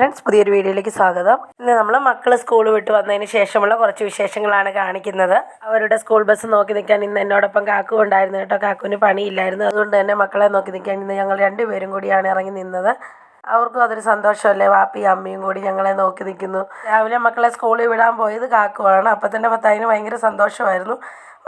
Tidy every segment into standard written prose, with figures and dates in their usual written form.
Friends, പുതിയൊരു വീഡിയോയിലേക്ക് സ്വാഗതം. ഇന്ന് നമ്മൾ മക്കൾ സ്കൂൾ വിട്ട് വന്നതിന് ശേഷമുള്ള കുറച്ച് വിശേഷങ്ങളാണ് കാണിക്കുന്നത്. അവരുടെ സ്കൂൾ ബസ് നോക്കി നിൽക്കാൻ ഇന്ന് എന്നോടൊപ്പം കാക്കു ഉണ്ടായിരുന്നു കേട്ടോ. കാക്കുവിന് പണിയില്ലായിരുന്നു, അതുകൊണ്ട് തന്നെ മക്കളെ നോക്കി നിൽക്കാൻ ഇന്ന് ഞങ്ങൾ രണ്ടുപേരും കൂടിയാണ് ഇറങ്ങി നിന്നത്. അവർക്കും അതൊരു സന്തോഷമല്ലേ, വാപ്പിയും അമ്മയും കൂടി ഞങ്ങളെ നോക്കി നിൽക്കുന്നു. രാവിലെ മക്കളെ സ്കൂളിൽ വിടാൻ പോയത് കാക്കുവാണ്. അപ്പം തന്നെ ഭർത്താവിന് ഭയങ്കര സന്തോഷമായിരുന്നു,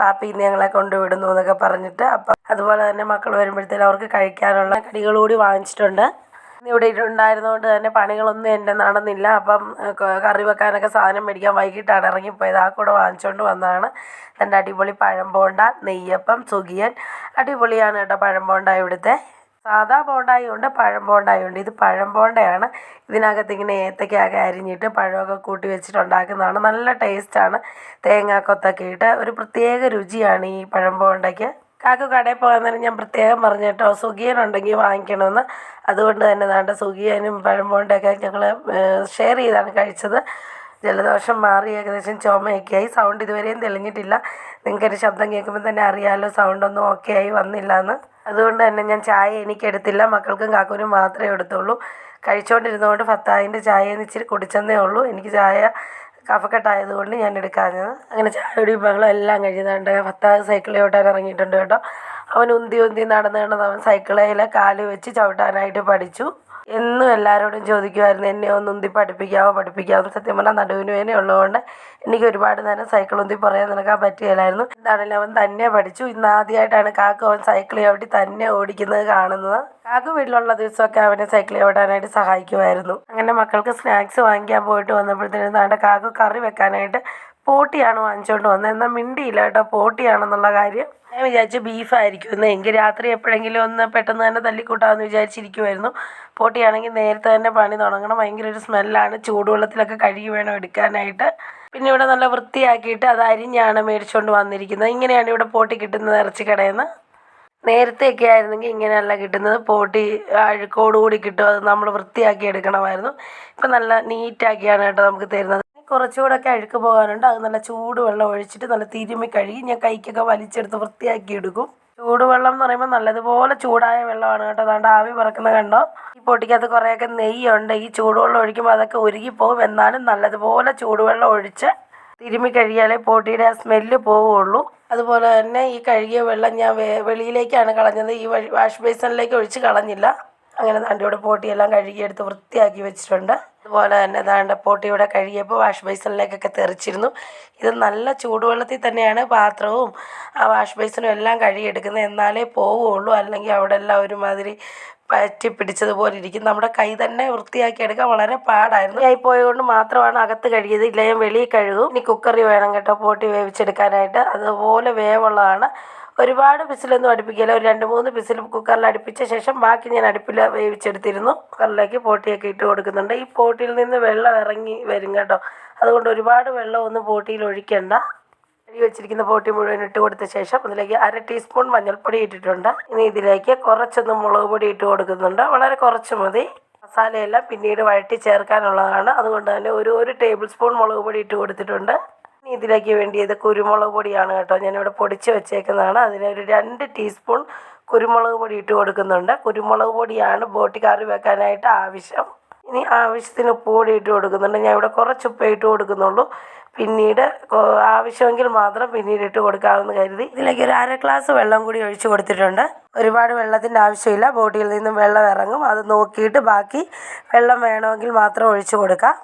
വാപ്പി ഇന്ന് ഞങ്ങളെ കൊണ്ടുവിടുന്നു എന്നൊക്കെ പറഞ്ഞിട്ട്. അപ്പം അതുപോലെ തന്നെ മക്കൾ വരുമ്പോഴത്തേനും അവർക്ക് കഴിക്കാനുള്ള കടികൾ കൂടി വാങ്ങിച്ചിട്ടുണ്ട്. ഇവിടെ ഉണ്ടായിരുന്നതുകൊണ്ട് തന്നെ പണികളൊന്നും എൻ്റെ നടന്നില്ല. അപ്പം കറി വെക്കാനൊക്കെ സാധനം മേടിക്കാൻ വൈകിട്ടാണ് ഇറങ്ങിപ്പോയത്. ആ കൂടെ വാങ്ങിച്ചുകൊണ്ട് വന്നതാണ്. എൻ്റെ അടിപൊളി പഴം ബോണ്ട, നെയ്യപ്പം, സുഖിയൻ. അടിപൊളിയാണ് കേട്ടോ പഴം ബോണ്ട. ഇവിടുത്തെ സാധാ ബോണ്ടായും ഉണ്ട്, പഴം ബോണ്ടായും ഉണ്ട്. ഇത് പഴം ബോണ്ടയാണ്. ഇതിനകത്ത് ഇങ്ങനെ ഏത്തക്കയൊക്കെ അരിഞ്ഞിട്ട് പഴമൊക്കെ കൂട്ടി വെച്ചിട്ടുണ്ടാക്കുന്നതാണ്. നല്ല ടേസ്റ്റാണ്. തേങ്ങാക്കൊത്തൊക്കെ ഇട്ട് ഒരു പ്രത്യേക രുചിയാണ് ഈ പഴം ബോണ്ടയ്ക്ക്. കാക്കു കടയിൽ പോകാൻ ഞാൻ പ്രത്യേകം പറഞ്ഞു കേട്ടോ, സുഖിയനുണ്ടെങ്കിൽ വാങ്ങിക്കണമെന്ന്. അതുകൊണ്ട് തന്നെ വേണ്ട സുഖിയനും പഴം ബോണ്ടയൊക്കെ ഞങ്ങൾ ഷെയർ ചെയ്താണ് കഴിച്ചത്. ജലദോഷം മാറി, ഏകദേശം ചുമയൊക്കെ ആയി. സൗണ്ട് ഇതുവരെയും തെളിഞ്ഞിട്ടില്ല. നിങ്ങൾക്കൊരു ശബ്ദം കേൾക്കുമ്പോൾ തന്നെ അറിയാമല്ലോ സൗണ്ടൊന്നും ഓക്കെ ആയി വന്നില്ല എന്ന്. അതുകൊണ്ട് തന്നെ ഞാൻ ചായ എനിക്കെടുത്തില്ല, മക്കൾക്കും കാക്കുവിനും മാത്രമേ എടുത്തുള്ളൂ. കഴിച്ചുകൊണ്ടിരുന്നതുകൊണ്ട് ഭർത്താവിൻ്റെ ചായ ഇച്ചിരി കുടിച്ചെന്നേ ഉള്ളൂ. എനിക്ക് ചായ കഫക്കെട്ടായതുകൊണ്ട് ഞാൻ എടുക്കാഞ്ഞത്. അങ്ങനെ ചായയുടെ ബഹളം എല്ലാം കഴിഞ്ഞതുകൊണ്ട് ഭർത്താവ് സൈക്കിളിൽ ചവിട്ടാൻ ഇറങ്ങിയിട്ടുണ്ട് കേട്ടോ. അവൻ ഉന്തി നടന്ന് അവൻ സൈക്കിളിൽ കാല് വെച്ച് ചവിട്ടാനായിട്ട് പഠിച്ചു. എന്നും എല്ലാവരോടും ചോദിക്കുമായിരുന്നു, എന്നെ ഒന്ന് ഉന്തി പഠിപ്പിക്കാമോ. സത്യം പറഞ്ഞാൽ നടുവിന് വേദന ഉള്ളതുകൊണ്ട് എനിക്ക് ഒരുപാട് നേരം സൈക്കിൾ ഉന്തി പുറകെ നടക്കാൻ പറ്റുകയില്ലായിരുന്നു. എന്താണെങ്കിലും അവൻ തന്നെ പഠിച്ചു. ഇന്ന് ആദ്യമായിട്ടാണ് കാക്കു അവൻ സൈക്കിൾ ചവിട്ടി തന്നെ ഓടിക്കുന്നത് കാണുന്നത്. കാക്കു വീട്ടിലുള്ള ദിവസമൊക്കെ അവനെ സൈക്കിൾ ചവിട്ടാനായിട്ട് സഹായിക്കുമായിരുന്നു. അങ്ങനെ മക്കൾക്ക് സ്നാക്സ് വാങ്ങിക്കാൻ പോയിട്ട് വന്നപ്പോഴത്തേനും നാണ്ട കാക്കു കറി വെക്കാനായിട്ട് പോട്ടിയാണ് വാങ്ങിച്ചുകൊണ്ട് വന്നത്. എന്നാൽ മിണ്ടിയില്ല കേട്ടോ പോട്ടിയാണെന്നുള്ള കാര്യം. ഞാൻ വിചാരിച്ചു ബീഫായിരിക്കുമെന്ന്. എങ്കിൽ രാത്രി എപ്പോഴെങ്കിലും ഒന്ന് പെട്ടെന്ന് തന്നെ തല്ലിക്കൂട്ടാമെന്ന് വിചാരിച്ചിരിക്കുമായിരുന്നു. പോട്ടിയാണെങ്കിൽ നേരത്തെ തന്നെ പണി തുടങ്ങണം. ഭയങ്കര ഒരു സ്മെല്ലാണ്. ചൂടുവെള്ളത്തിലൊക്കെ കഴുകി വേണം എടുക്കാനായിട്ട്. പിന്നെ ഇവിടെ നല്ല വൃത്തിയാക്കിയിട്ട് അത് അരിഞ്ഞാണ് മേടിച്ചുകൊണ്ട് വന്നിരിക്കുന്നത്. ഇങ്ങനെയാണ് ഇവിടെ പോട്ടി കിട്ടുന്നത് ഇറച്ചിക്കടയിൽ നിന്ന്. നേരത്തെയൊക്കെ ആയിരുന്നെങ്കിൽ ഇങ്ങനെയല്ല കിട്ടുന്നത്, പോട്ടി അഴുക്കോടുകൂടി കിട്ടും. അത് നമ്മൾ വൃത്തിയാക്കി എടുക്കണമായിരുന്നു. ഇപ്പം നല്ല നീറ്റാക്കിയാണ് കേട്ടോ നമുക്ക് തരുന്നത്. കുറച്ചുകൂടെയൊക്കെ അഴുക്ക് പോകാനുണ്ട്. അത് നല്ല ചൂടുവെള്ളം ഒഴിച്ചിട്ട് നല്ല തിരുമ്മി കഴുകി ഞാൻ കൈക്കൊക്കെ വലിച്ചെടുത്ത് വൃത്തിയാക്കി എടുക്കും. ചൂടുവെള്ളം എന്ന് പറയുമ്പോൾ നല്ലതുപോലെ ചൂടായ വെള്ളമാണ് കേട്ടോ. അതാണ്ട് ആവി പറക്കുന്ന കണ്ടോ. ഈ പൊട്ടിക്കകത്ത് കുറേയൊക്കെ നെയ്യുണ്ട്. ഈ ചൂടുവെള്ളം ഒഴിക്കുമ്പോൾ അതൊക്കെ ഉരുകിപ്പോകും. എന്നാലും നല്ലതുപോലെ ചൂടുവെള്ളം ഒഴിച്ച് തിരുമ്മി കഴുകിയാലേ പൊട്ടിയുടെ ആ സ്മെല്ല് പോവുള്ളൂ. അതുപോലെ തന്നെ ഈ കഴുകിയ വെള്ളം ഞാൻ വെളിയിലേക്കാണ് കളഞ്ഞത്. ഈ വാഷ് ബേസിനിലേക്ക് ഒഴിച്ച് കളഞ്ഞില്ല. അങ്ങനെ ദാണ്ടിയുടെ പോട്ടിയെല്ലാം കഴുകിയെടുത്ത് വൃത്തിയാക്കി വെച്ചിട്ടുണ്ട്. അതുപോലെ തന്നെ ദാണ്ട പോട്ടിയുടെ കഴുകിയപ്പോൾ വാഷ് ബേസിനിലേക്കൊക്കെ തെറിച്ചിരുന്നു. ഇത് നല്ല ചൂടുവെള്ളത്തിൽ തന്നെയാണ് പാത്രവും ആ വാഷ് ബേസിനും എല്ലാം കഴുകിയെടുക്കുന്നത്. എന്നാലേ പോവുകയുള്ളൂ. അല്ലെങ്കിൽ അവിടെ എല്ലാം ഒരുമാതിരി പറ്റി പിടിച്ചതുപോലെ ഇരിക്കും. നമ്മുടെ കൈ തന്നെ വൃത്തിയാക്കി എടുക്കാൻ വളരെ പാടായിരുന്നു. പോയതുകൊണ്ട് മാത്രമാണ് അകത്ത് കഴുകിയത്. ഇല്ല ഞാൻ വെളിയിൽ കഴുകും. ഇനി കുക്കറിൽ വേണം കേട്ടോ പോട്ടി വേവിച്ചെടുക്കാനായിട്ട്. അതുപോലെ വേവുള്ളതാണ്. ഒരുപാട് വിസിലൊന്നും അടുപ്പിക്കില്ല. ഒരു 2-3 വിസിൽ കുക്കറിൽ അടുപ്പിച്ച ശേഷം ബാക്കി ഞാൻ അടുപ്പിൽ വേവിച്ചെടുത്തിരുന്നു. കുക്കറിലേക്ക് പോട്ടിയൊക്കെ ഇട്ട് കൊടുക്കുന്നുണ്ട്. ഈ പോട്ടിയിൽ നിന്ന് വെള്ളം ഇറങ്ങി വരും കേട്ടോ. അതുകൊണ്ട് ഒരുപാട് വെള്ളമൊന്നും പോട്ടിയിൽ ഒഴിക്കണ്ട. കഴുകി വെച്ചിരിക്കുന്ന പോട്ടി മുഴുവൻ ഇട്ട് കൊടുത്ത ശേഷം അതിലേക്ക് 1/2 ടീസ്പൂൺ മഞ്ഞൾപ്പൊടി ഇട്ടിട്ടുണ്ട്. ഇനി ഇതിലേക്ക് കുറച്ചൊന്ന് മുളക് പൊടി ഇട്ട് കൊടുക്കുന്നുണ്ട്. വളരെ കുറച്ച് മതി. മസാലയെല്ലാം പിന്നീട് വഴറ്റി ചേർക്കാനുള്ളതാണ്. അതുകൊണ്ട് തന്നെ ഒരു ടേബിൾ സ്പൂൺ മുളക് പൊടി ഇട്ട് കൊടുത്തിട്ടുണ്ട്. ഇനി ഇതിലേക്ക് വേണ്ടിയത് കുരുമുളക് പൊടിയാണ് കേട്ടോ. ഞാനിവിടെ പൊടിച്ച് വെച്ചേക്കുന്നതാണ്. അതിനൊരു 2 ടീസ്പൂൺ കുരുമുളക് പൊടി ഇട്ട് കൊടുക്കുന്നുണ്ട്. കുരുമുളക് പൊടിയാണ് ബോട്ടി കറി വെക്കാനായിട്ട് ആവശ്യം. ഇനി ആവശ്യത്തിന് ഉപ്പ് പൊടി ഇട്ട് കൊടുക്കുന്നുണ്ട്. ഞാൻ ഇവിടെ കുറച്ച് ഉപ്പ് ഇട്ട് കൊടുക്കുന്നുള്ളൂ. പിന്നീട് ആവശ്യമെങ്കിൽ മാത്രം പിന്നീട് ഇട്ട് കൊടുക്കാമെന്ന് കരുതി ഇതിലേക്ക് ഒരു 1/2 ഗ്ലാസ് വെള്ളം കൂടി ഒഴിച്ച് കൊടുത്തിട്ടുണ്ട്. ഒരുപാട് വെള്ളത്തിൻ്റെ ആവശ്യമില്ല. ബോട്ടിയിൽ നിന്നും വെള്ളം ഇറങ്ങും. അത് നോക്കിയിട്ട് ബാക്കി വെള്ളം വേണമെങ്കിൽ മാത്രം ഒഴിച്ച് കൊടുക്കാം.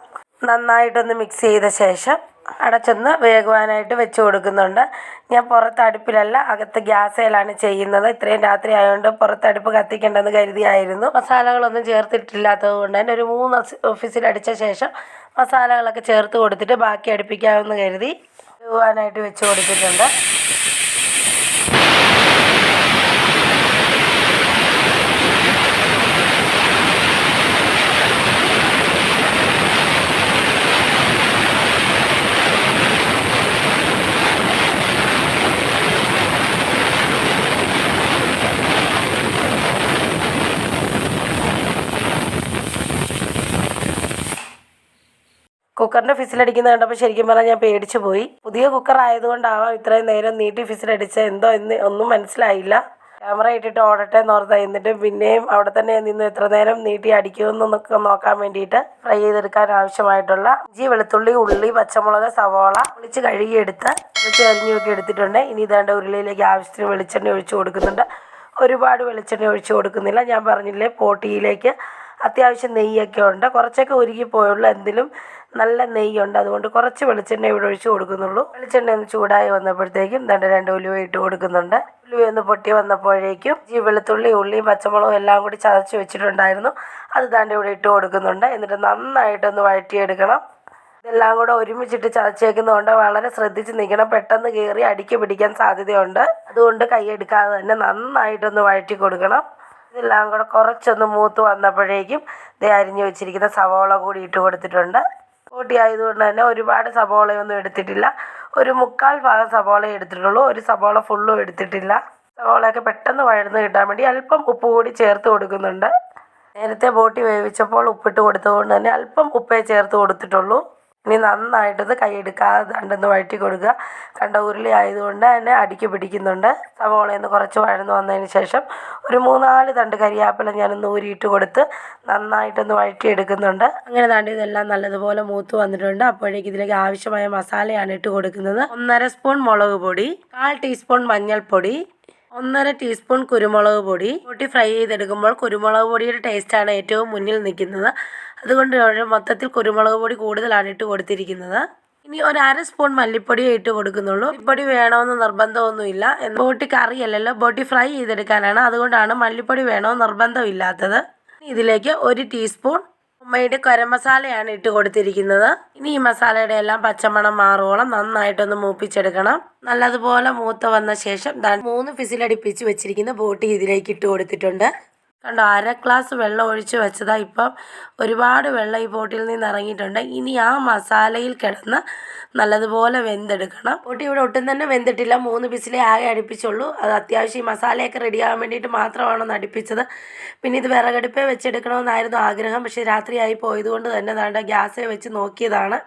നന്നായിട്ടൊന്ന് മിക്സ് ചെയ്ത ശേഷം അടച്ചൊന്ന് വേകുവാനായിട്ട് വെച്ച് കൊടുക്കുന്നുണ്ട്. ഞാൻ പുറത്ത് അടുപ്പിലല്ല, അകത്ത് ഗ്യാസേലാണ് ചെയ്യുന്നത്. ഇത്രയും രാത്രി ആയതുകൊണ്ട് പുറത്ത് അടുപ്പ് കത്തിക്കേണ്ടെന്ന് കരുതിയായിരുന്നു. മസാലകളൊന്നും ചേർത്തിട്ടില്ലാത്തത് കൊണ്ട് തന്നെ ഒരു 3 വിസിൽ അടിച്ച ശേഷം മസാലകളൊക്കെ ചേർത്ത് കൊടുത്തിട്ട് ബാക്കി അടുപ്പിക്കാമെന്ന് കരുതി വേവാനായിട്ട് വെച്ച് കൊടുത്തിട്ടുണ്ട്. കുക്കറിൻ്റെ ഫിസിലടിക്കുന്നത് കണ്ടപ്പോൾ ശരിക്കും പറഞ്ഞാൽ ഞാൻ പേടിച്ചു പോയി. പുതിയ കുക്കർ ആയതുകൊണ്ടാവാം ഇത്രയും നേരം നീട്ടി ഫിസിലടിച്ച എന്തോ എന്ന് ഒന്നും മനസ്സിലായില്ല. ക്യാമറ ഇട്ടിട്ട് ഓടട്ടെ എന്ന് ഓർത്താ. എന്നിട്ട് പിന്നെയും അവിടെ തന്നെ നിന്ന് എത്ര നേരം നീട്ടി അടിക്കുമെന്നൊക്കെ നോക്കാൻ വേണ്ടിയിട്ട് ഫ്രൈ ചെയ്തെടുക്കാൻ ആവശ്യമായിട്ടുള്ള ഇഞ്ചി, വെളുത്തുള്ളി, ഉള്ളി, പച്ചമുളക്, സവോള പൊളിച്ച് കഴുകിയെടുത്ത് കുറച്ച് അരിഞ്ഞൊക്കെ എടുത്തിട്ടുണ്ട്. ഇനി ഇതാണ്ട് ഉരുളിയിലേക്ക് ആവശ്യത്തിന് വെളിച്ചെണ്ണ ഒഴിച്ചു കൊടുക്കുന്നുണ്ട്. ഒരുപാട് വെളിച്ചെണ്ണ ഒഴിച്ചു കൊടുക്കുന്നില്ല. ഞാൻ പറഞ്ഞില്ലേ പോട്ടിയിലേക്ക് അത്യാവശ്യം നെയ്യൊക്കെ ഉണ്ട്. കുറച്ചൊക്കെ ഉരുകിപ്പോയുള്ളൂ, എന്തിലും നല്ല നെയ്യുണ്ട്. അതുകൊണ്ട് കുറച്ച് വെളിച്ചെണ്ണ ഇവിടെ ഒഴിച്ച് കൊടുക്കുന്നുള്ളൂ. വെളിച്ചെണ്ണ ഒന്ന് ചൂടായി വന്നപ്പോഴത്തേക്കും രണ്ട് ഉലുവ ഇട്ട് കൊടുക്കുന്നുണ്ട്. ഉലുവ ഒന്ന് പൊട്ടി വന്നപ്പോഴേക്കും ഈ വെളുത്തുള്ളി, ഉള്ളിയും പച്ചമുളകും എല്ലാം കൂടി ചതച്ച് വെച്ചിട്ടുണ്ടായിരുന്നു, അത് ഇവിടെ ഇട്ട് കൊടുക്കുന്നുണ്ട്. എന്നിട്ട് നന്നായിട്ടൊന്ന് വഴറ്റിയെടുക്കണം. ഇതെല്ലാം കൂടെ ഒരുമിച്ചിട്ട് ചതച്ചേക്കുന്നതുകൊണ്ട് വളരെ ശ്രദ്ധിച്ച് നിൽക്കണം. പെട്ടെന്ന് കയറി അടിക്ക് പിടിക്കാൻ സാധ്യതയുണ്ട്. അതുകൊണ്ട് കൈയെടുക്കാതെ തന്നെ നന്നായിട്ടൊന്ന് വഴറ്റി കൊടുക്കണം. ഇതെല്ലാം കൂടെ കുറച്ചൊന്ന് മൂത്ത് വന്നപ്പോഴേക്കും അരിഞ്ഞു വെച്ചിരിക്കുന്ന സവോള കൂടി ഇട്ട് കൊടുത്തിട്ടുണ്ട്. കൂട്ടി ആയതുകൊണ്ട് തന്നെ ഒരുപാട് സവോളയൊന്നും എടുത്തിട്ടില്ല. ഒരു 1/4 ഭാഗം സവോള എടുത്തിട്ടുള്ളൂ. ഒരു സവോള ഫുള്ളും എടുത്തിട്ടില്ല. സവോളയൊക്കെ പെട്ടെന്ന് വഴന്ന് കിട്ടാൻ വേണ്ടി അല്പം ഉപ്പ് കൂടി ചേർത്ത് കൊടുക്കുന്നുണ്ട്. നേരത്തെ ബോട്ടി വേവിച്ചപ്പോൾ ഉപ്പിട്ട് കൊടുത്തതുകൊണ്ട് തന്നെ അല്പം ഉപ്പേ ചേർത്ത് കൊടുത്തിട്ടുള്ളൂ. ഇനി നന്നായിട്ടത് കൈയെടുക്കാതെ ദണ്ടൊന്ന് വഴറ്റി കൊടുക്കുക. കണ്ട ഉരുളി ആയതുകൊണ്ട് തന്നെ അടിക്ക് പിടിക്കുന്നുണ്ട്. സവോളയിൽ നിന്ന് കുറച്ച് വഴന്ന് വന്നതിന് ശേഷം ഒരു 3-4 തണ്ട് കരിയാപ്പില ഞാനൊന്ന് ഊരിയിട്ട് കൊടുത്ത് നന്നായിട്ടൊന്ന് വഴറ്റിയെടുക്കുന്നുണ്ട്. അങ്ങനെ ഇതെല്ലാം നല്ലതുപോലെ മൂത്ത് വന്നിട്ടുണ്ട്. അപ്പോഴേക്ക് ഇതിലേക്ക് ആവശ്യമായ മസാലയാണ് ഇട്ട് കൊടുക്കുന്നത്. 1/2 സ്പൂൺ മുളക് പൊടി, 1/4 ടീസ്പൂൺ മഞ്ഞൾപ്പൊടി, 1/2 ടീസ്പൂൺ കുരുമുളക് പൊടി. ബോട്ടി ഫ്രൈ ചെയ്തെടുക്കുമ്പോൾ കുരുമുളക് പൊടിയുടെ ടേസ്റ്റാണ് ഏറ്റവും മുന്നിൽ നിൽക്കുന്നത്. അതുകൊണ്ട് മൊത്തത്തിൽ കുരുമുളക് പൊടി കൂടുതലാണ് ഇട്ട് കൊടുത്തിരിക്കുന്നത്. ഇനി 1/2 സ്പൂൺ മല്ലിപ്പൊടിയേ ഇട്ട് കൊടുക്കുന്നുള്ളൂ. മല്ലിപ്പൊടി വേണമെന്ന് നിർബന്ധമൊന്നുമില്ല. ബോട്ടി കറിയല്ലല്ലോ, ബോട്ടി ഫ്രൈ ചെയ്തെടുക്കാനാണ്. അതുകൊണ്ടാണ് മല്ലിപ്പൊടി വേണമെന്ന് നിർബന്ധമില്ലാത്തത്. ഇതിലേക്ക് 1 ടീസ്പൂൺ ഉമ്മയുടെ ഗരം മസാലയാണ് ഇട്ട് കൊടുത്തിരിക്കുന്നത്. ഇനി ഈ മസാലയുടെ എല്ലാം പച്ചമണം മാറുവോളം നന്നായിട്ടൊന്ന് മൂപ്പിച്ചെടുക്കണം. നല്ലതുപോലെ മൂത്ത് വന്ന ശേഷം 3 വിസിലടിപ്പിച്ച് വെച്ചിരിക്കുന്ന ബോട്ടി ഇതിലേക്ക് ഇട്ട് കൊടുത്തിട്ടുണ്ട്. കണ്ടോ, 1/2 ഗ്ലാസ് വെള്ളം ഒഴിച്ച് വെച്ചതാ. ഇപ്പം ഒരുപാട് വെള്ളം ഈ ബോട്ടിൽ നിന്ന് ഇറങ്ങിയിട്ടുണ്ട്. ഇനി ആ മസാലയിൽ കിടന്ന് നല്ലതുപോലെ വെന്തെടുക്കണം. ബോട്ടി ഇവിടെ ഒട്ടും തന്നെ വെന്തിട്ടില്ല. 3 വിസിലേ ആകെ അടുപ്പിച്ചുള്ളൂ. അത് അത്യാവശ്യം ഈ മസാലയൊക്കെ റെഡിയാകാൻ വേണ്ടിയിട്ട് മാത്രമാണ് ഒന്ന് അടുപ്പിച്ചത്. പിന്നെ ഇത് വിറകടുപ്പേ വെച്ചെടുക്കണമെന്നായിരുന്നു ആഗ്രഹം. പക്ഷേ രാത്രിയായി പോയതുകൊണ്ട് തന്നെ ഗ്യാസേ വെച്ച് നോക്കിയതാണ്.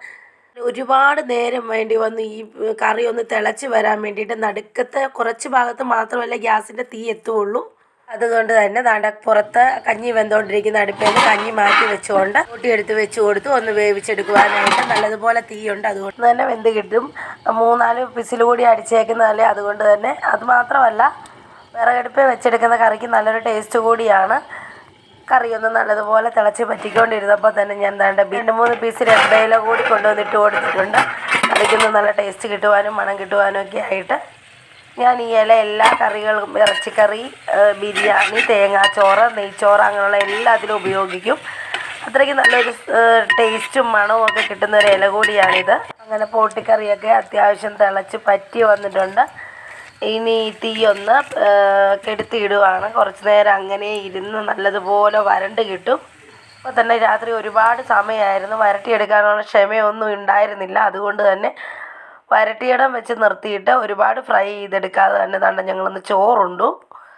ഒരുപാട് നേരം വേണ്ടി വന്നു ഈ കറി ഒന്ന് തിളച്ച് വരാൻ വേണ്ടിയിട്ട്. നടുക്കത്തെ കുറച്ച് ഭാഗത്ത് മാത്രമല്ല ഗ്യാസിൻ്റെ തീ എത്തുകയുള്ളൂ. അതുകൊണ്ട് തന്നെ പുറത്ത് കഞ്ഞി വെന്തുകൊണ്ടിരിക്കുന്ന അടുപ്പിൽ നിന്ന് കഞ്ഞി മാറ്റി വെച്ചുകൊണ്ട് ബോട്ടി എടുത്ത് വെച്ച് കൊടുത്തു ഒന്ന് വേവിച്ചെടുക്കുവാനായിട്ട്. നല്ലതുപോലെ തീയുണ്ട്, അതുകൊണ്ട് തന്നെ വെന്ത് കിട്ടും. 3-4 വിസിൽ കൂടി അടിച്ചേക്കുന്നതല്ലേ, അതുകൊണ്ട് തന്നെ. അതുമാത്രമല്ല, വിറകടുപ്പിൽ വെച്ചെടുക്കുന്ന കറിക്ക് നല്ലൊരു ടേസ്റ്റ് കൂടിയാണ്. കറിയൊന്ന് നല്ലതുപോലെ തിളച്ച് പറ്റിക്കൊണ്ടിരുന്നപ്പോൾ തന്നെ ഞാൻ 2-3 പീസ് രണ്ടയില കൂടി കൊണ്ടുവന്നിട്ട് കൊടുത്തിട്ടുണ്ട്. കറിക്കൊന്ന് നല്ല ടേസ്റ്റ് കിട്ടുവാനും മണം കിട്ടുവാനും ഒക്കെ ആയിട്ട്. ഞാൻ ഈ ഇല എല്ലാ കറികളും, ഇറച്ചിക്കറി, ബിരിയാണി, തേങ്ങാച്ചോറ്, നെയ്ച്ചോറ് അങ്ങനെയുള്ള എല്ലാത്തിലും ഉപയോഗിക്കും. അത്രയ്ക്ക് നല്ലൊരു ടേസ്റ്റും മണവും ഒക്കെ കിട്ടുന്ന ഒരു ഇല കൂടിയാണിത്. അങ്ങനെ പോട്ടിക്കറിയൊക്കെ അത്യാവശ്യം തിളച്ച് പറ്റി വന്നിട്ടുണ്ട്. ഇനി തീയൊന്ന് കെടുത്തിയിടുവാണ്. കുറച്ച് നേരം അങ്ങനെ ഇരുന്ന് നല്ലതുപോലെ വരണ്ട് കിട്ടും. അപ്പോൾ തന്നെ രാത്രി ഒരുപാട് സമയമായിരുന്നു. വരട്ടിയെടുക്കാനുള്ള ക്ഷമയൊന്നും ഉണ്ടായിരുന്നില്ല. അതുകൊണ്ട് തന്നെ വരട്ടിയിടം വെച്ച് നിർത്തിയിട്ട് ഒരുപാട് ഫ്രൈ ചെയ്തെടുക്കാതെ തന്നെ ഞങ്ങളൊന്ന് ചോറുണ്ടു.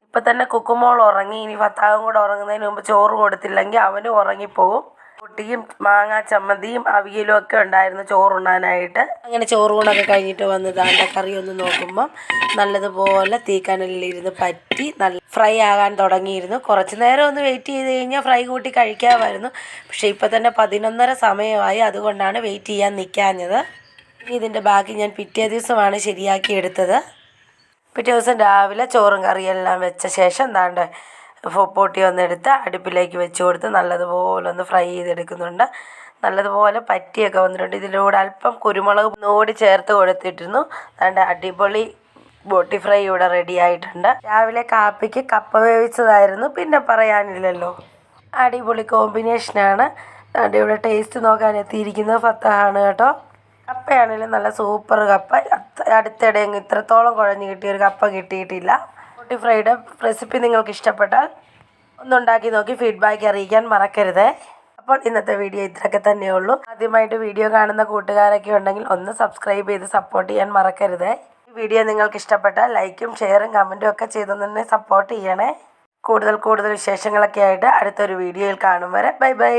ഇപ്പം തന്നെ കുക്കുമോൾ ഉറങ്ങി. ഇനി ഭർത്താവും കൂടെ ഉറങ്ങുന്നതിന് മുമ്പ് ചോറ് കൊടുത്തില്ലെങ്കിൽ അവനും ഉറങ്ങിപ്പോവും. പൊട്ടിയും മാങ്ങാ ചമ്മന്തിയും അവിയലും ഒക്കെ ഉണ്ടായിരുന്നു ചോറുണ്ണാനായിട്ട്. അങ്ങനെ ചോറൂണൊക്കെ കഴിഞ്ഞിട്ട് വന്ന് കറി ഒന്ന് നോക്കുമ്പം നല്ലതുപോലെ തീക്കനലിലിരുന്ന് പറ്റി നല്ല ഫ്രൈ ആകാൻ തുടങ്ങിയിരുന്നു. കുറച്ച് നേരം ഒന്ന് വെയിറ്റ് ചെയ്ത് കഴിഞ്ഞാൽ ഫ്രൈ കൂട്ടി കഴിക്കാമായിരുന്നു. പക്ഷേ ഇപ്പം തന്നെ 11:30 സമയമായി. അതുകൊണ്ടാണ് വെയിറ്റ് ചെയ്യാൻ നിൽക്കാഞ്ഞത്. ഇനി ഇതിൻ്റെ ബാക്കി ഞാൻ പിറ്റേ ദിവസമാണ് ശരിയാക്കി എടുത്തത്. പിറ്റേ ദിവസം രാവിലെ ചോറും കറിയെല്ലാം വെച്ച ശേഷം പൊട്ടി ഒന്നെടുത്ത് അടുപ്പിലേക്ക് വെച്ച് കൊടുത്ത് നല്ലതുപോലെ ഒന്ന് ഫ്രൈ ചെയ്തെടുക്കുന്നുണ്ട്. നല്ലതുപോലെ പറ്റിയൊക്കെ വന്നിട്ടുണ്ട്. ഇതിലൂടെ അല്പം കുരുമുളക് നോടി ചേർത്ത് കൊടുത്തിട്ടിരുന്നു. അടിപൊളി ബോട്ടി ഫ്രൈ ഇവിടെ റെഡി ആയിട്ടുണ്ട്. രാവിലെ കാപ്പിക്ക് കപ്പ വേവിച്ചതായിരുന്നു, പിന്നെ പറയാനില്ലല്ലോ. അടിപൊളി കോമ്പിനേഷനാണ്. ഇവിടെ ടേസ്റ്റ് നോക്കാൻ എത്തിയിരിക്കുന്നത് ഫത്തഹാണ് കേട്ടോ. കപ്പയാണെങ്കിലും നല്ല സൂപ്പർ കപ്പ. അടുത്തിടെ ഇത്രത്തോളം കുഴഞ്ഞ് കിട്ടിയൊരു കപ്പ കിട്ടിയിട്ടില്ല. ബോട്ടി ഫ്രൈയുടെ റെസിപ്പി നിങ്ങൾക്ക് ഇഷ്ടപ്പെട്ടാൽ ഒന്നുണ്ടാക്കി നോക്കി ഫീഡ്ബാക്ക് അറിയിക്കാൻ മറക്കരുത്. അപ്പോൾ ഇന്നത്തെ വീഡിയോ ഇത്രയൊക്കെ തന്നെയുള്ളൂ. ആദ്യമായിട്ട് വീഡിയോ കാണുന്ന കൂട്ടുകാരൊക്കെ ഉണ്ടെങ്കിൽ ഒന്ന് സബ്സ്ക്രൈബ് ചെയ്ത് സപ്പോർട്ട് ചെയ്യാൻ മറക്കരുത്. ഈ വീഡിയോ നിങ്ങൾക്ക് ഇഷ്ടപ്പെട്ടാൽ ലൈക്കും ഷെയറും കമൻറ്റും ഒക്കെ ചെയ്ത് തന്നെ സപ്പോർട്ട് ചെയ്യണേ. കൂടുതൽ വിശേഷങ്ങളൊക്കെ ആയിട്ട് അടുത്തൊരു വീഡിയോയിൽ കാണും വരെ ബൈ ബൈ.